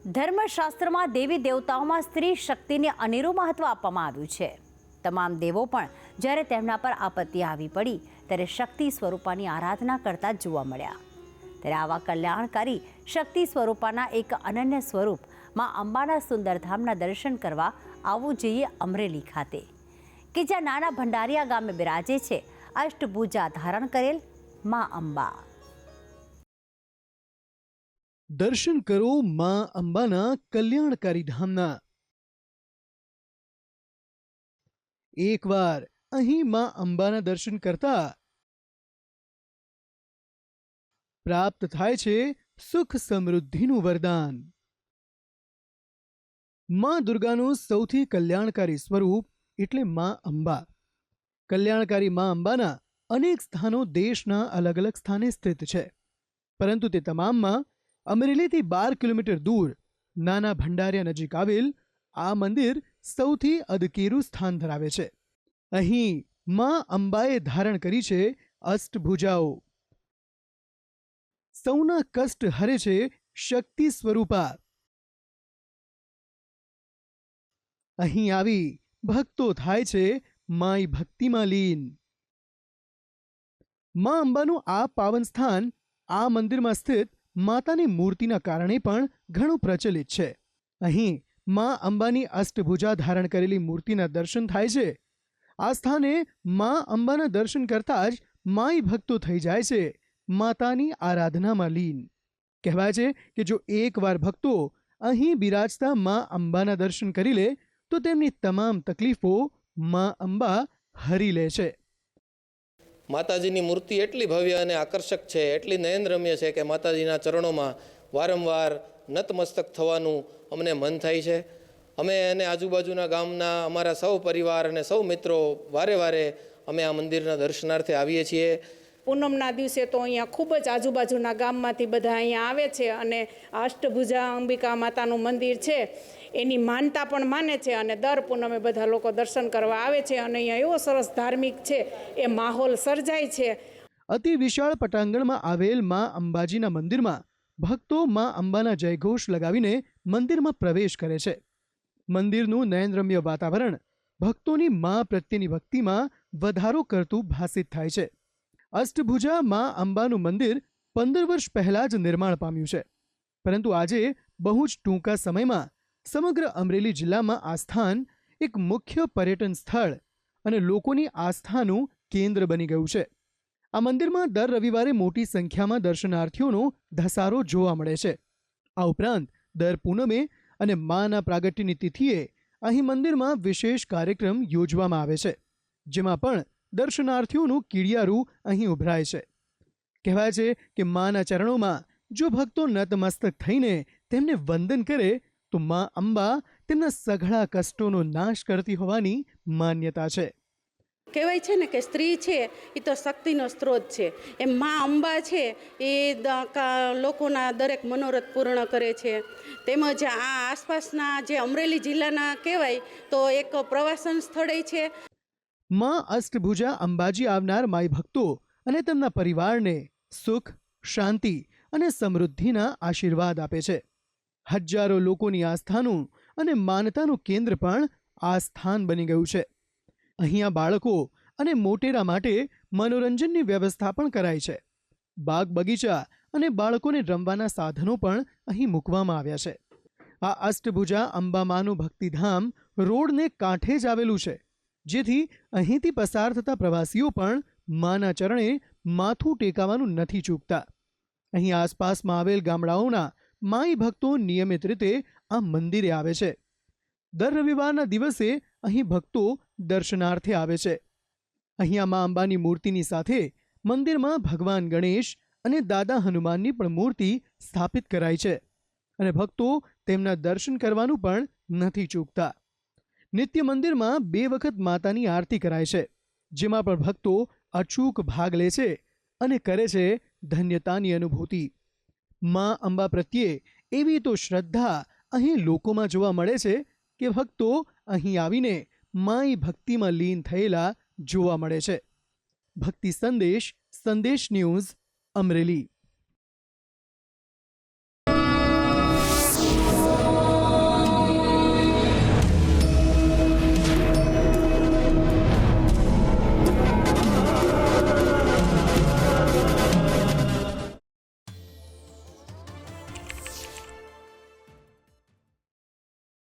ધર્મશાસ્ત્રમાં દેવી દેવતાઓમાં સ્ત્રી શક્તિને અનેરું મહત્વ આપવામાં આવ્યું છે. તમામ દેવો પણ જ્યારે તેમના પર આપત્તિ આવી પડી ત્યારે શક્તિ સ્વરૂપાની આરાધના કરતા જોવા મળ્યા. ત્યારે આવા કલ્યાણકારી શક્તિ સ્વરૂપાના એક અનન્ય સ્વરૂપ માં અંબાના સુંદરધામના દર્શન કરવા આવવું જોઈએ અમરેલી ખાતે, કે જ્યાં નાના ભંડારિયા ગામે બિરાજે છે અષ્ટભુજા ધારણ કરેલ માં અંબા. દર્શન કરો માં અંબાના કલ્યાણકારી ધામના. એકવાર અહીં માં અંબાના દર્શન કરતા પ્રાપ્ત થાય છે સુખ સમૃદ્ધિનું વરદાન. માં દુર્ગાનું સૌથી કલ્યાણકારી સ્વરૂપ એટલે માં અંબા. કલ્યાણકારી માં અંબાના અનેક સ્થાનો દેશના અલગ અલગ સ્થાને સ્થિત છે, પરંતુ તે તમામમાં અમરેલીથી 12 કિલોમીટર દૂર નાના ભંડારિયા નજીક આવેલ આ મંદિર સૌથી અદકેરું સ્થાન ધરાવે છે. અહીં માં અંબાએ ધારણ કરી છે અષ્ટભુજાઓ. સૌના કષ્ટ હરે છે શક્તિ સ્વરૂપા. અહીં આવી ભક્તો થાય છે માઈ ભક્તિમાં લીન. માં અંબાનું આ પાવન સ્થાન આ મંદિરમાં સ્થિત માતાની મૂર્તિના કારણે પણ ઘણું પ્રચલિત છે. અહીં માં અંબાની અષ્ટભુજા ધારણ કરેલી મૂર્તિના દર્શન થાય છે. આ સ્થાને માં અંબાના દર્શન કરતા જ માઈ ભક્તો થઈ જાય છે માતાની આરાધનામાં લીન. કહેવાય છે કે જો એકવાર ભક્તો અહીં બિરાજતા માં અંબાના દર્શન કરી લે તો તેમની તમામ તકલીફો માં અંબા હરી લે છે. માતાજીની મૂર્તિ એટલી ભવ્ય અને આકર્ષક છે, એટલી નયનરમ્ય છે કે માતાજીના ચરણોમાં વારંવાર નતમસ્તક થવાનું અમને મન થાય છે. અમે અને આજુબાજુના ગામના અમારા સૌ પરિવાર અને સૌ મિત્રો વારે અમે આ મંદિરના દર્શનાર્થે આવીએ છીએ. પૂનમના દિવસે તો અહીંયા ખૂબ જ આજુબાજુના ગામમાંથી બધા અહીંયા આવે છે અને અષ્ટભુજા અંબિકા માતાનું મંદિર છે એની માનતા પણ માને છે અને દર પૂનમે બધા લોકો દર્શન કરવા આવે છે અને અહીંયા એવો સરસ ધાર્મિક છે એ માહોલ સર્જાય છે. અતિ વિશાળ પટાંગણમાં આવેલ માં અંબાજીના મંદિરમાં ભક્તો માં અંબાના જયઘોષ લગાવીને મંદિરમાં પ્રવેશ કરે છે. મંદિરનું નયનરમ્ય વાતાવરણ ભક્તોની માં પ્રત્યેની ભક્તિમાં વધારો કરતું ભાસિત થાય છે. અષ્ટભુજા માં અંબાનું મંદિર 15 વર્ષ પહેલા જ નિર્માણ પામ્યું છે, પરંતુ આજે બહુ જ ટૂંકા સમયમાં સમગ્ર અમરેલી જિલ્લામાં આ સ્થાન એક મુખ્ય પર્યટન સ્થળ અને લોકોની આસ્થાનું કેન્દ્ર બની ગયું છે. આ મંદિરમાં દર રવિવારે મોટી સંખ્યામાં દર્શનાર્થીઓનો ધસારો જોવા મળે છે. આ ઉપરાંત દર પૂનમે અને માના પ્રાગટ્યની તિથિએ અહીં મંદિરમાં વિશેષ કાર્યક્રમ યોજવામાં આવે છે, જેમાં પણ દર્શનાર્થીઓનું કીડિયારું અહીં ઉભરાય છે. કહેવાય છે કે માના ચરણોમાં જો ભક્તો નતમસ્તક થઈને તેમને વંદન કરે તો માં અંબા તેમના સઘળા કષ્ટોનો નાશ કરતી હોવાની માન્યતા છે. કહેવાય છે ને કે સ્ત્રી છે એ તો શક્તિનો સ્ત્રોત છે. એમ માં અંબા છે એ લોકોના દરેક મનોરથ પૂર્ણ કરે છે. તેમજ આ આસપાસના જે અમરેલી જિલ્લાના કહેવાય તો એક પ્રવાસન સ્થળ છે. માં અષ્ટભુજા અંબાજી આવનાર માઈ ભક્તો અને તેમના પરિવારને સુખ, શાંતિ અને સમૃદ્ધિના આશીર્વાદ આપે છે. હજારો લોકોની આસ્થાનું અને માનતાનું કેન્દ્ર પણ આ સ્થાન બની ગયું છે. અહીંયા બાળકો અને મોટેરા માટે મનોરંજનની વ્યવસ્થા પણ કરાઈ છે. બાગ બગીચા અને બાળકોને રમવાના સાધનો પણ અહીં મૂકવામાં આવ્યા છે. આ અષ્ટભુજા અંબામાનું ભક્તિધામ રોડને કાંઠે જ આવેલું છે, જેથી અહીંથી પસાર થતા પ્રવાસીઓ પણ માના ચરણે માથું ટેકાવાનું નથી ચૂકતા. અહીં આસપાસમાં આવેલ ગામડાઓના માઈ ભક્તો નિયમિત રીતે આ મંદિરે આવે છે. દર રવિવારના દિવસે અહીં ભક્તો દર્શનાર્થે આવે છે. અહીંયા મા અંબાની મૂર્તિની સાથે મંદિરમાં ભગવાન ગણેશ અને દાદા હનુમાનની પણ મૂર્તિ સ્થાપિત કરાઈ છે અને ભક્તો તેમના દર્શન કરવાનું પણ નથી ચૂકતા. નિત્ય મંદિરમાં 2 વખત માતાની આરતી કરાય છે, જેમાં પણ ભક્તો અચૂક ભાગ લે છે અને કરે છે ધન્યતાની અનુભૂતિ. માં અંબા પ્રત્યે એવી તો શ્રદ્ધા અહીં લોકોમાં જોવા મળે છે કે ભક્તો અહીં આવીને માઈ ભક્તિમાં લીન થયેલા જોવા મળે છે. ભક્તિ સંદેશ ન્યૂઝ, અમરેલી.